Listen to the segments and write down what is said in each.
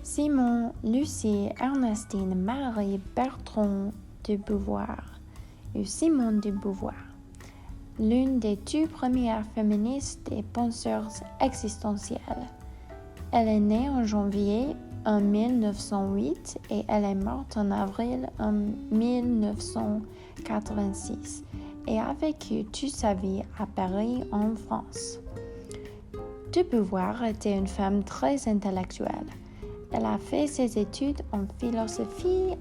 Simone Lucie Ernestine Marie Bertrand de Beauvoir ou Simone de Beauvoir, l'une des toutes premières féministes et penseurs existentielles. Elle est née en janvier en 1908 et elle est morte en avril en 1986 et a vécu toute sa vie à Paris en France. De Beauvoir était une femme très intellectuelle. Elle a fait ses études en philosophie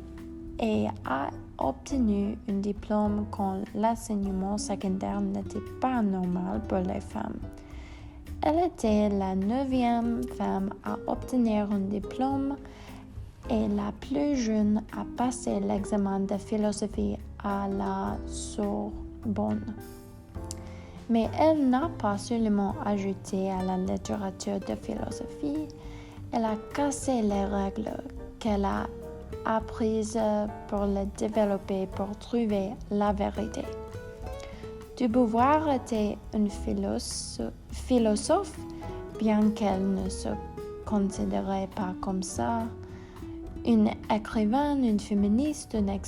et a obtenu un diplôme quand l'enseignement secondaire n'était pas normal pour les femmes. Elle était la 9e femme à obtenir un diplôme et la plus jeune à passer l'examen de philosophie à la Sorbonne. Mais elle n'a pas seulement ajouté à la littérature de philosophie, elle a cassé les règles qu'elle a apprises pour les développer pour trouver la vérité. De Beauvoir était une philosophe, bien qu'elle ne se considérait pas comme ça, une écrivaine, une féministe, une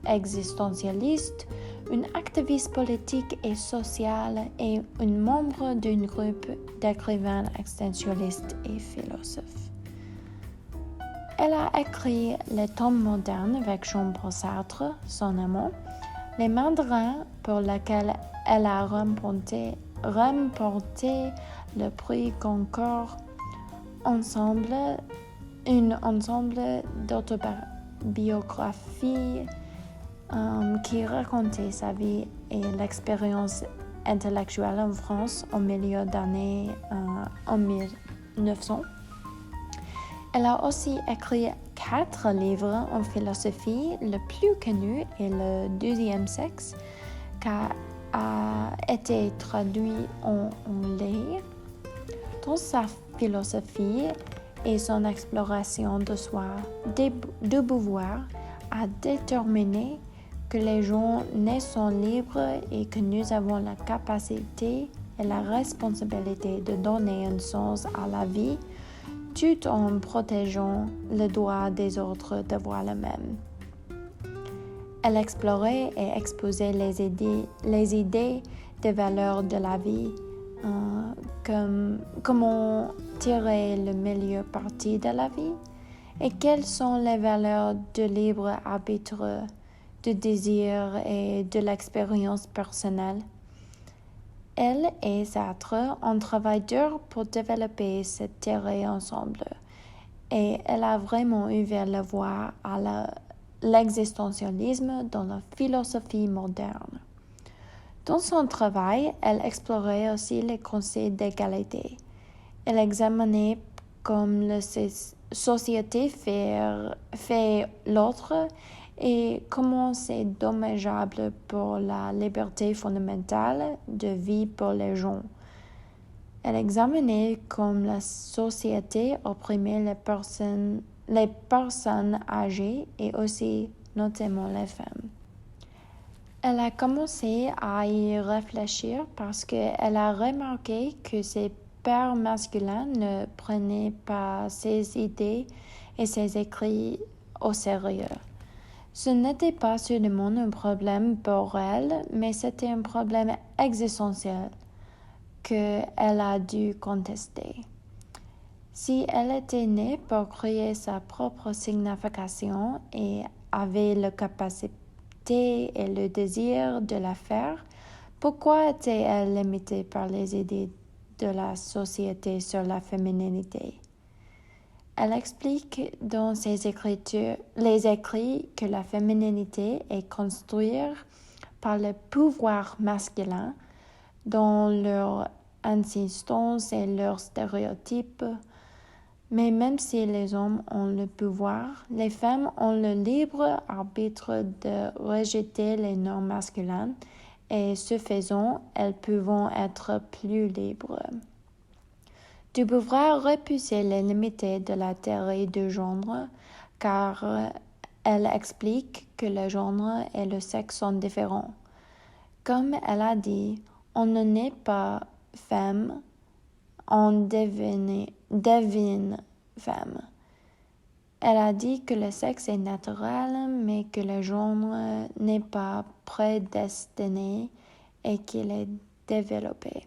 existentialiste, une activiste politique et sociale et une membre d'un groupe d'écrivains existentialistes et philosophes. Elle a écrit Les temps modernes avec Jean-Paul Sartre, son amant, Les mandarins pour lesquels elle a remporté le prix Goncourt, un ensemble d'autobiographies qui racontait sa vie et l'expérience intellectuelle en France au milieu d'année en 1900. Elle a aussi écrit 4 livres en philosophie. Le plus connu est Le deuxième sexe, qui a été traduit en anglais. Dans sa philosophie et son exploration de soi, de Beauvoir a déterminé que les gens naissent libres et que nous avons la capacité et la responsabilité de donner un sens à la vie tout en protégeant le droit des autres de voir le même. Elle explorait et exposait les idées des valeurs de la vie, comme comment tirer le meilleur parti de la vie et quelles sont les valeurs de libre arbitre, de désir et de l'expérience personnelle. Elle et Sartre ont travaillé dur pour développer cette théorie ensemble et elle a vraiment ouvert la voie à l'existentialisme dans la philosophie moderne. Dans son travail, elle explorait aussi les concepts d'égalité. Elle examinait comment la société fait l'autre et comment c'est dommageable pour la liberté fondamentale de vie pour les gens. Elle examinait comment la société opprimait les personnes âgées et aussi notamment les femmes. Elle a commencé à y réfléchir parce qu'elle a remarqué que ses pairs masculins ne prenaient pas ses idées et ses écrits au sérieux. Ce n'était pas seulement un problème pour elle, mais c'était un problème existentiel qu'elle a dû contester. Si elle était née pour créer sa propre signification et avait la capacité et le désir de la faire, pourquoi était-elle limitée par les idées de la société sur la féminité? Elle explique dans ses écrits que la féminité est construite par le pouvoir masculin dans leur insistance et leurs stéréotypes. Mais même si les hommes ont le pouvoir, les femmes ont le libre arbitre de rejeter les normes masculines et ce faisant, elles peuvent être plus libres. De Beauvoir repoussait les limites de la théorie du genre car elle explique que le genre et le sexe sont différents. Comme elle a dit, on ne naît pas femme, on devine femme. Elle a dit que le sexe est naturel, mais que le genre n'est pas prédestiné et qu'il est développé.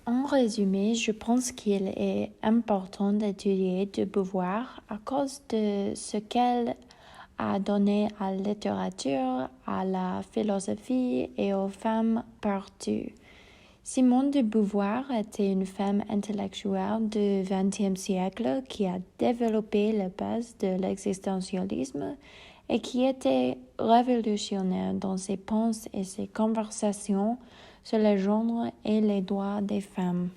En résumé, je pense qu'il est important d'étudier de Beauvoir à cause de ce qu'elle a donné à la littérature, à la philosophie et aux femmes partout. Simone de Beauvoir était une femme intellectuelle du XXe siècle qui a développé les bases de l'existentialisme et qui était révolutionnaire dans ses pensées et ses conversations sur le genre et les droits des femmes.